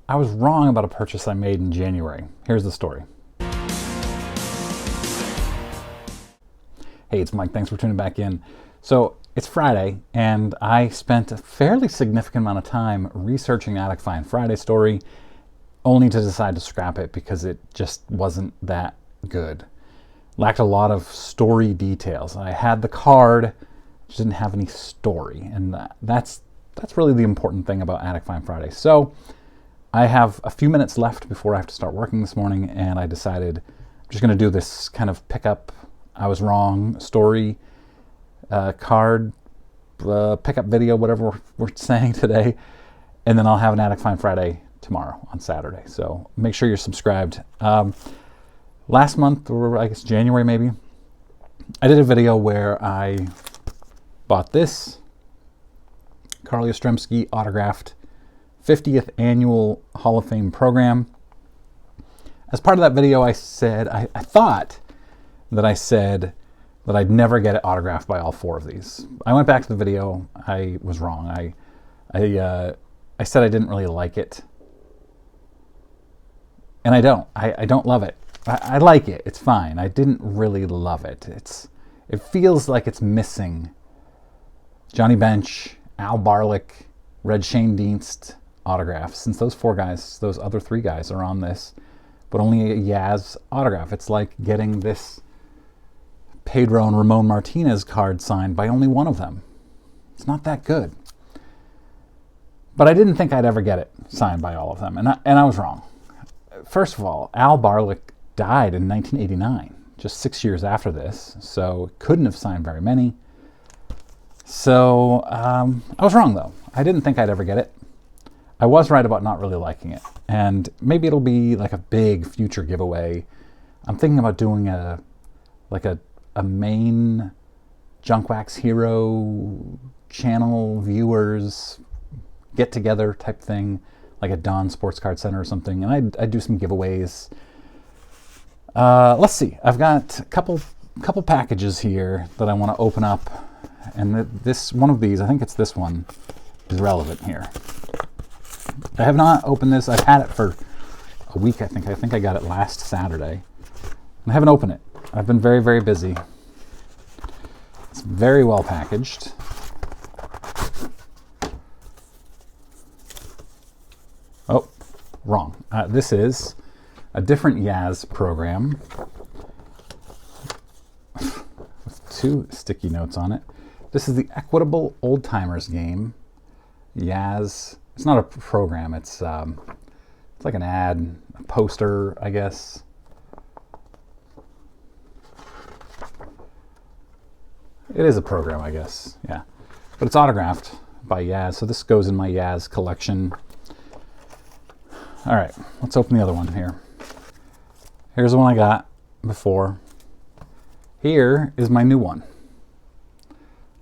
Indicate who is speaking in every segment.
Speaker 1: I was wrong about a purchase I made in January. Here's the story. Hey, it's Mike. Thanks for tuning back in. So it's Friday, and I spent a fairly significant amount of time researching the Attic Fine Friday story, only to decide to scrap it because it just wasn't that good. Lacked a lot of story details. I had the card, just didn't have any story, and that's really the important thing about Attic Fine Friday. So I have a few minutes left before I have to start working this morning, and I decided I'm just going to do this kind of pickup, I was wrong story, card, pickup video, whatever we're saying today, and then I'll have an Attic Fine Friday tomorrow on Saturday. So make sure you're subscribed. Last month, or I guess January maybe, I did a video where I bought this Carl Yastrzemski autographed 50th Annual Hall of Fame program. As part of that video, I said, I thought that I said that I'd never get it autographed by all four of these. I went back to the video. I was wrong. I said I didn't really like it. And I don't. I don't love it. I like it. It's fine. I didn't really love it. It feels like it's missing Johnny Bench, Al Barlick, Red Schoendienst autographs. Since those four guys, those other three guys are on this, but only a Yaz autograph. It's like getting this Pedro and Ramon Martinez card signed by only one of them. It's not that good. But I didn't think I'd ever get it signed by all of them, and I was wrong. First of all, Al Barlick died in 1989, just 6 years after this, so couldn't have signed very many. So I was wrong, though. I didn't think I'd ever get it. I was right about not really liking it, and maybe it'll be like a big future giveaway. I'm thinking about doing a main Junk Wax Hero channel viewers get together type thing, like a Dawn Sports Card Center or something, and I'd do some giveaways. Let's see. I've got a couple packages here that I want to open up, and this one of these, I think it's this one, is relevant here. I have not opened this. I've had it for a week, I think. I think I got it last Saturday. I haven't opened it. I've been very, very busy. It's very well packaged. Oh, wrong. This is a different Yaz program with two sticky notes on it. This is the Equitable Old Timers game. Yaz. It's not a program. It's like an ad, a poster, I guess. It is a program, I guess. Yeah, but it's autographed by Yaz, so this goes in my Yaz collection. All right, let's open the other one here. Here's the one I got before. Here is my new one.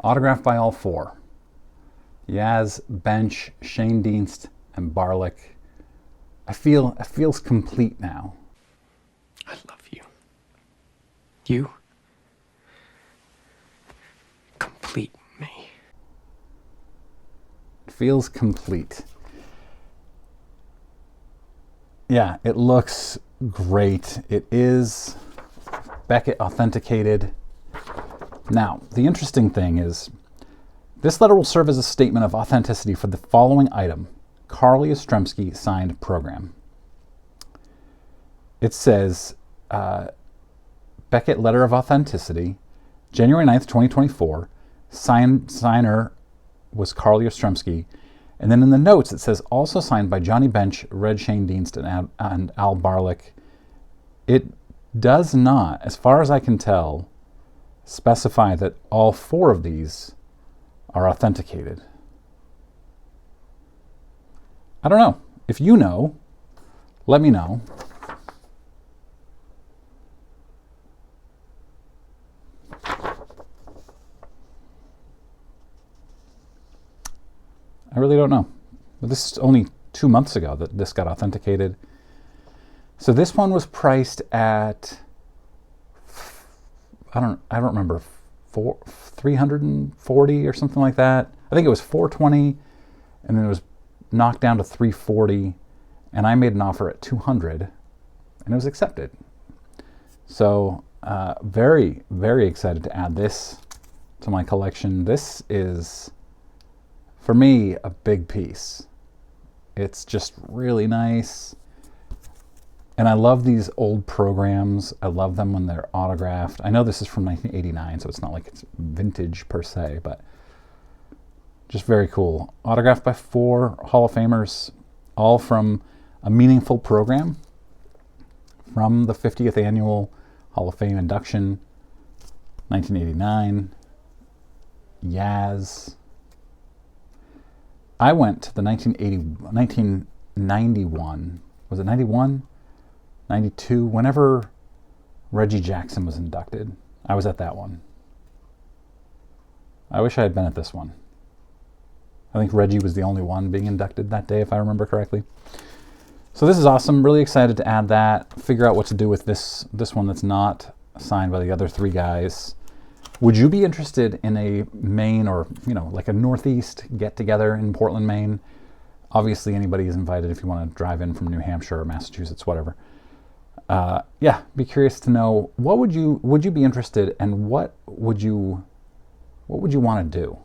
Speaker 1: Autographed by all four. Yaz, Bench, Schoendienst, and Barlick. It feels complete now.
Speaker 2: I love you. You complete me.
Speaker 1: It feels complete. Yeah, it looks great. It is Beckett authenticated. Now, the interesting thing is, this letter will serve as a statement of authenticity for the following item: Carl Yastrzemski signed program. It says, Beckett letter of authenticity, January 9th, 2024. Signer was Carl Yastrzemski. And then in the notes it says, also signed by Johnny Bench, Red Schoendienst, and Al Barlick. It does not, as far as I can tell, specify that all four of these are authenticated. I don't know. If you know, let me know. I really don't know. But this is only 2 months ago that this got authenticated. So this one was priced at, I don't remember, 340 or something like that. I think it was 420, and then it was knocked down to 340, and I made an offer at 200, and it was accepted. So very, very excited to add this to my collection. This is, for me, a big piece. It's just really nice. And I love these old programs. I love them when they're autographed. I know this is from 1989, so it's not like it's vintage per se, but just very cool. Autographed by 4 Hall of Famers, all from a meaningful program from the 50th Annual Hall of Fame induction, 1989. Yaz. I went to the 1991, was it 91? 92, whenever Reggie Jackson was inducted. I was at that one. I wish I had been at this one. I think Reggie was the only one being inducted that day, if I remember correctly. So this is awesome. Really excited to add that, figure out what to do with this one that's not signed by the other 3 guys. Would you be interested in a Maine or, like a Northeast get-together in Portland, Maine? Obviously, anybody is invited if you want to drive in from New Hampshire or Massachusetts, whatever. Yeah, be curious to know, what would you be interested, and what would you want to do?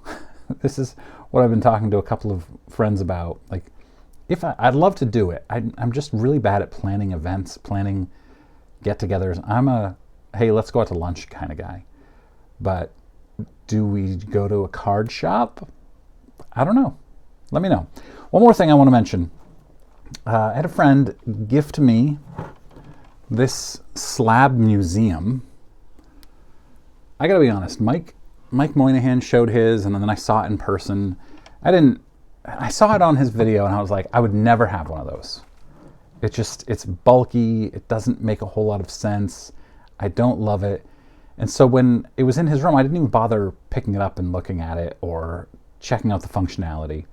Speaker 1: This is what I've been talking to a couple of friends about. Like, I'd love to do it. I'm just really bad at planning events, planning get-togethers. I'm a, hey, let's go out to lunch kind of guy. But do we go to a card shop? I don't know. Let me know. One more thing I want to mention. I had a friend gift me this slab museum. I gotta be honest, Mike Moynihan showed his, and then I saw it in person. I saw it on his video, and I was like, I would never have one of those. It's bulky, it doesn't make a whole lot of sense. I don't love it. And so when it was in his room, I didn't even bother picking it up and looking at it or checking out the functionality.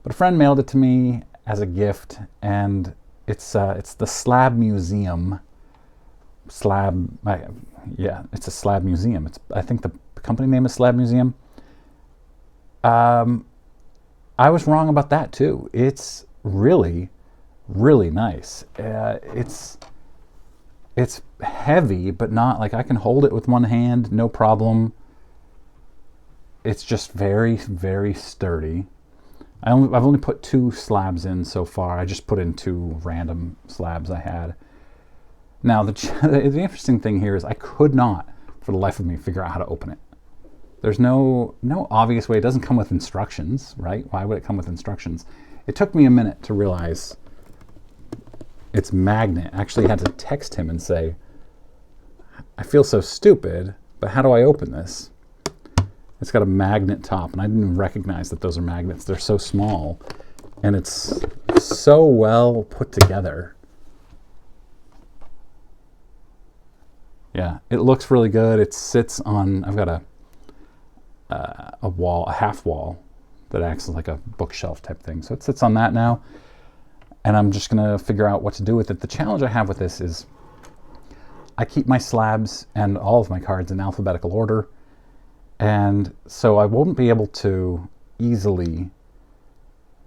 Speaker 1: But a friend mailed it to me as a gift, and it's the Slab Museum. Yeah, it's a Slab Museum. I think the company name is Slab Museum. I was wrong about that too. It's really, really nice. It's heavy, but not like I can hold it with one hand, no problem. It's just very, very sturdy. I've only put 2 slabs in so far. I just put in 2 random slabs I had. Now, the interesting thing here is I could not, for the life of me, figure out how to open it. There's no obvious way. It doesn't come with instructions, right? Why would it come with instructions? It took me a minute to realize it's magnet. I actually had to text him and say, I feel so stupid, but how do I open this? It's got a magnet top, and I didn't even recognize that those are magnets. They're so small, and it's so well put together. Yeah, it looks really good. It sits on, I've got a wall, a half wall that acts as like a bookshelf type thing. So it sits on that now, and I'm just gonna figure out what to do with it. The challenge I have with this is I keep my slabs and all of my cards in alphabetical order, and so I won't be able to easily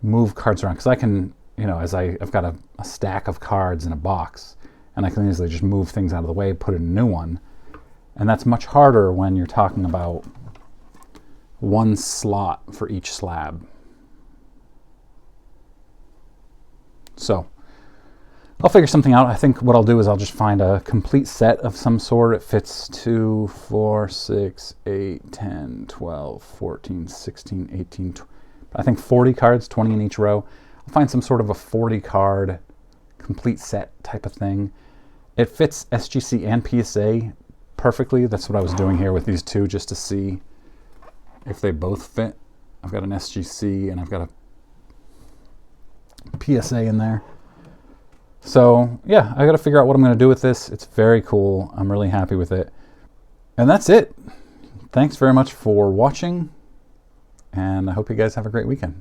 Speaker 1: move cards around, because I can, as I've got a stack of cards in a box, and I can easily just move things out of the way, put in a new one. And that's much harder when you're talking about one slot for each slab. So I'll figure something out. I think what I'll do is I'll just find a complete set of some sort. It fits 2, 4, 6, 8, 10, 12, 14, 16, 18, I think 40 cards, 20 in each row. I'll find some sort of a 40 card complete set type of thing. It fits SGC and PSA perfectly. That's what I was doing here with these 2, just to see if they both fit. I've got an SGC and I've got a PSA in there. So yeah, I got to figure out what I'm going to do with this. It's very cool. I'm really happy with it. And that's it. Thanks very much for watching, and I hope you guys have a great weekend.